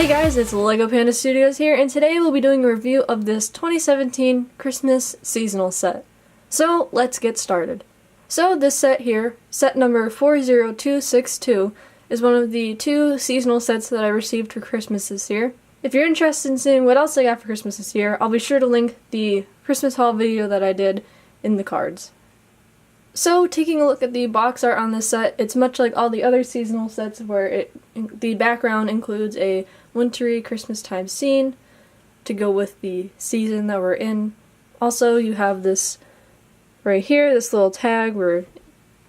Hey guys, it's LegoPandaStudios here, and today we'll be doing a review of this 2017 Christmas seasonal set. So let's get started. So this set here, set number 40262, is one of the 2 seasonal sets that I received for Christmas this year. If you're interested in seeing what else I got for Christmas this year, I'll be sure to link the Christmas haul video that I did in the cards. So, taking a look at the box art on this set, it's much like all the other seasonal sets where the background includes a wintry Christmas time scene to go with the season that we're in. Also, you have this right here, this little tag where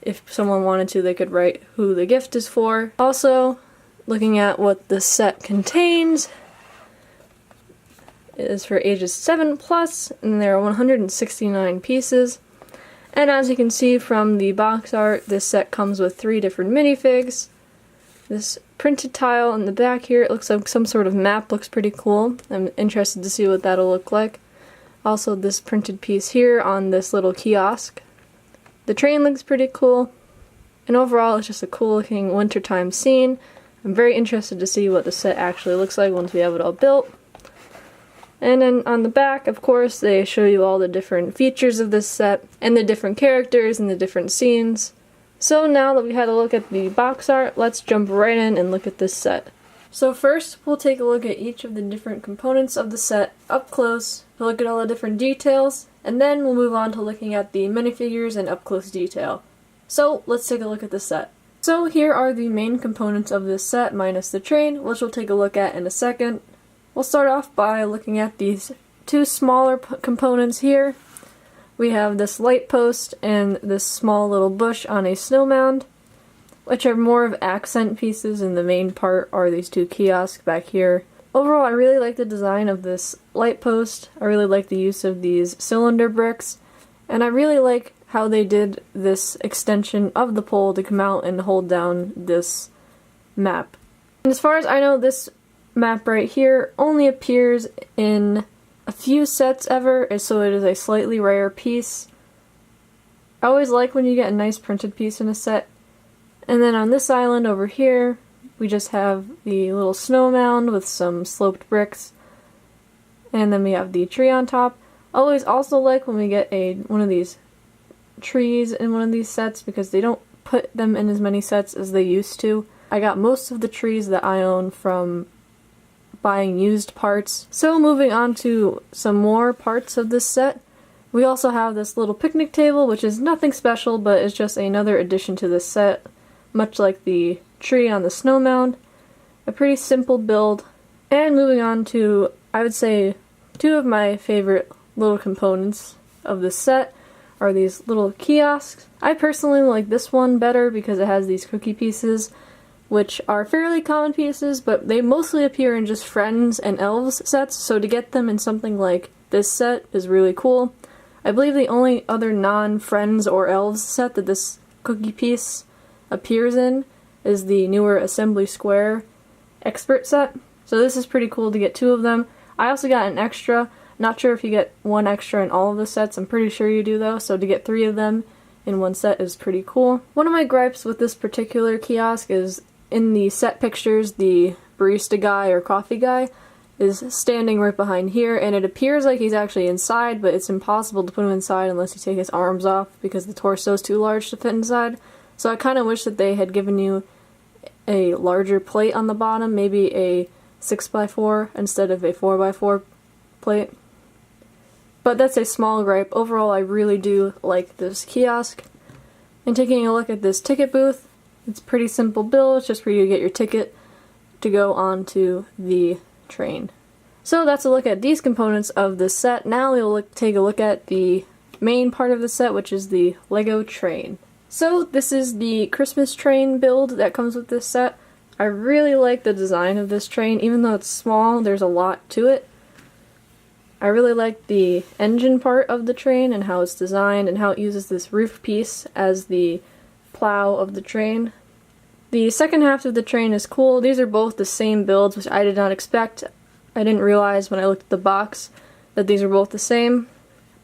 if someone wanted to, they could write who the gift is for. Also, looking at what the set contains, it is for ages 7+, and there are 169 pieces. And as you can see from the box art, this set comes with 3 different minifigs. This printed tile in the back here, it looks like some sort of map, looks pretty cool. I'm interested to see what that'll look like. Also this printed piece here on this little kiosk. The train looks pretty cool. And overall it's just a cool looking wintertime scene. I'm very interested to see what the set actually looks like once we have it all built. And then on the back, of course, they show you all the different features of this set, and the different characters and the different scenes. So now that we had a look at the box art, let's jump right in and look at this set. So first, we'll take a look at each of the different components of the set up close, to look at all the different details, and then we'll move on to looking at the minifigures and up close detail. So let's take a look at the set. So here are the main components of this set, minus the train, which we'll take a look at in a second. We'll start off by looking at these 2 smaller components here. We have this light post and this small little bush on a snow mound, which are more of accent pieces, and the main part are these 2 kiosks back here. Overall, I really like the design of this light post. I really like the use of these cylinder bricks, and I really like how they did this extension of the pole to come out and hold down this map. And as far as I know, this map right here only appears in a few sets ever, so it is a slightly rare piece. I always like when you get a nice printed piece in a set. And then on this island over here, we just have the little snow mound with some sloped bricks, and then we have the tree on top. I always also like when we get one of these trees in one of these sets, because they don't put them in as many sets as they used to. I got most of the trees that I own from buying used parts. So moving on to some more parts of this set, we also have this little picnic table, which is nothing special, but is just another addition to this set, much like the tree on the snow mound. A pretty simple build. And moving on to, I would say, 2 of my favorite little components of this set are these little kiosks. I personally like this one better because it has these cookie pieces, which are fairly common pieces, but they mostly appear in just Friends and Elves sets, so to get them in something like this set is really cool. I believe the only other non-Friends or Elves set that this cookie piece appears in is the newer Assembly Square Expert set, so this is pretty cool to get 2 of them. I also got an extra, not sure if you get 1 extra in all of the sets, I'm pretty sure you do though, so to get 3 of them in one set is pretty cool. One of my gripes with this particular kiosk is in the set pictures, the barista guy or coffee guy is standing right behind here, and it appears like he's actually inside, but it's impossible to put him inside unless you take his arms off because the torso is too large to fit inside. So I kind of wish that they had given you a larger plate on the bottom, maybe a 6x4 instead of a 4x4 plate. But that's a small gripe. Overall, I really do like this kiosk. And taking a look at this ticket booth, it's a pretty simple build, it's just for you to get your ticket to go onto the train. So that's a look at these components of the set. Now we will take a look at the main part of the set, which is the Lego train. So this is the Christmas train build that comes with this set. I really like the design of this train. Even though it's small, there's a lot to it. I really like the engine part of the train and how it's designed and how it uses this roof piece as the plow of the train. The second half of the train is cool. These are both the same builds, which I did not expect. I didn't realize when I looked at the box that these are both the same,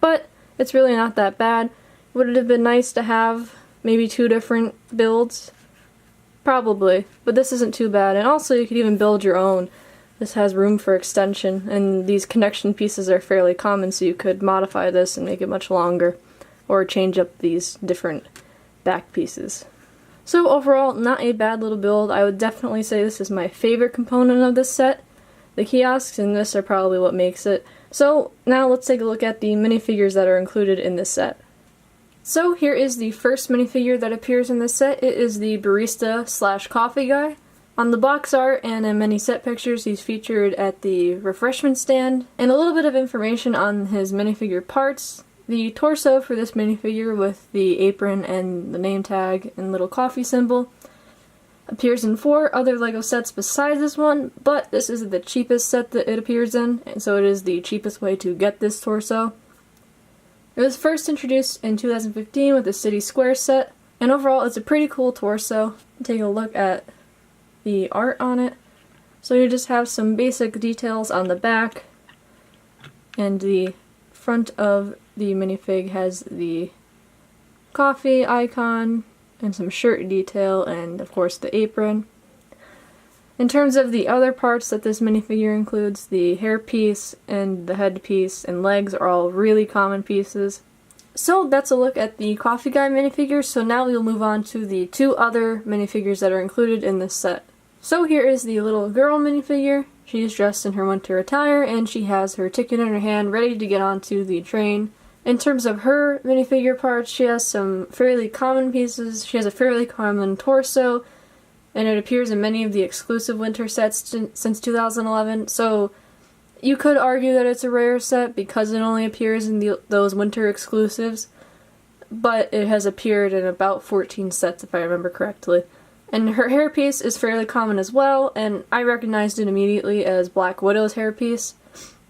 but it's really not that bad. Would it have been nice to have maybe 2 different builds? Probably, but this isn't too bad, and also you could even build your own This has room for extension, and these connection pieces are fairly common, so you could modify this and make it much longer, or change up these different back pieces. So overall, not a bad little build. I would definitely say this is my favorite component of this set. The kiosks in this are probably what makes it. So now let's take a look at the minifigures that are included in this set. So here is the first minifigure that appears in this set. It is the barista / coffee guy. On the box art and in many set pictures, he's featured at the refreshment stand. And a little bit of information on his minifigure parts. The torso for this minifigure with the apron and the name tag and little coffee symbol appears in 4 other LEGO sets besides this one, but this is the cheapest set that it appears in, and so it is the cheapest way to get this torso. It was first introduced in 2015 with the City Square set, and overall it's a pretty cool torso. Take a look at the art on it. So you just have some basic details on the back, and the front of the minifig has the coffee icon and some shirt detail and of course the apron. In terms of the other parts that this minifigure includes, the hairpiece and the headpiece and legs are all really common pieces. So that's a look at the coffee guy minifigure, so now we'll move on to the 2 other minifigures that are included in this set. So here is the little girl minifigure. She's dressed in her winter attire and she has her ticket in her hand ready to get onto the train. In terms of her minifigure parts, she has some fairly common pieces. She has a fairly common torso, and it appears in many of the exclusive winter sets since 2011, so you could argue that it's a rare set because it only appears in those winter exclusives, but it has appeared in about 14 sets if I remember correctly. And her hairpiece is fairly common as well, and I recognized it immediately as Black Widow's hairpiece,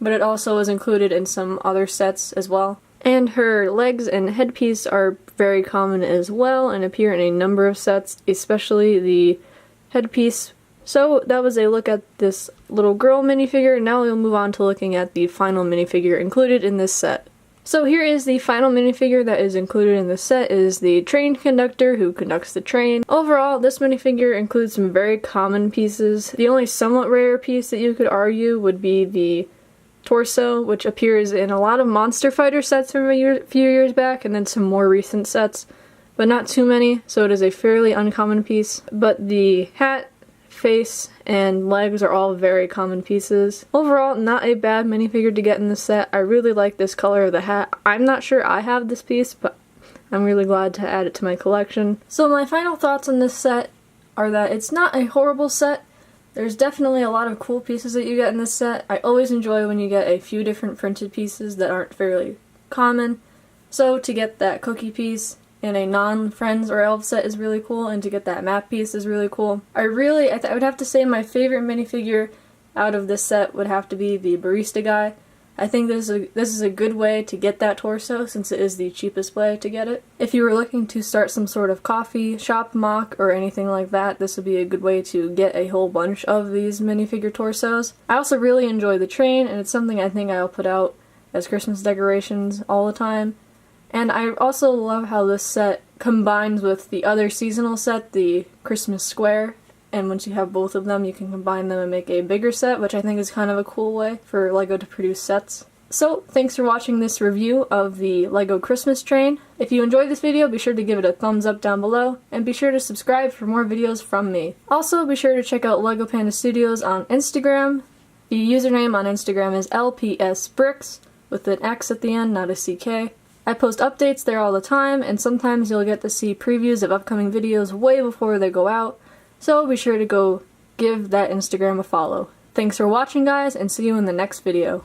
but it also was included in some other sets as well. And her legs and headpiece are very common as well and appear in a number of sets, especially the headpiece. So that was a look at this little girl minifigure. Now we'll move on to looking at the final minifigure included in this set. So here is the final minifigure that is included in this set. It is the train conductor who conducts the train. Overall, this minifigure includes some very common pieces. The only somewhat rare piece that you could argue would be the torso, which appears in a lot of Monster Fighter sets from a few years back, and then some more recent sets, but not too many, so it is a fairly uncommon piece. But the hat, face, and legs are all very common pieces. Overall, not a bad minifigure to get in this set. I really like this color of the hat. I'm not sure I have this piece, but I'm really glad to add it to my collection. So my final thoughts on this set are that it's not a horrible set. There's definitely a lot of cool pieces that you get in this set. I always enjoy when you get a few different printed pieces that aren't fairly common. So to get that cookie piece in a non-Friends or Elves set is really cool, and to get that map piece is really cool. I would have to say my favorite minifigure out of this set would have to be the barista guy. I think this is a good way to get that torso, since it is the cheapest way to get it. If you were looking to start some sort of coffee shop mock or anything like that, this would be a good way to get a whole bunch of these minifigure torsos. I also really enjoy the train, and it's something I think I'll put out as Christmas decorations all the time. And I also love how this set combines with the other seasonal set, the Christmas Square. And once you have both of them, you can combine them and make a bigger set, which I think is kind of a cool way for LEGO to produce sets. So, thanks for watching this review of the LEGO Christmas train. If you enjoyed this video, be sure to give it a thumbs up down below, and be sure to subscribe for more videos from me. Also, be sure to check out LegoPandaStudios on Instagram. The username on Instagram is LPSBricks, with an X at the end, not a CK. I post updates there all the time, and sometimes you'll get to see previews of upcoming videos way before they go out. So be sure to go give that Instagram a follow. Thanks for watching, guys, and see you in the next video.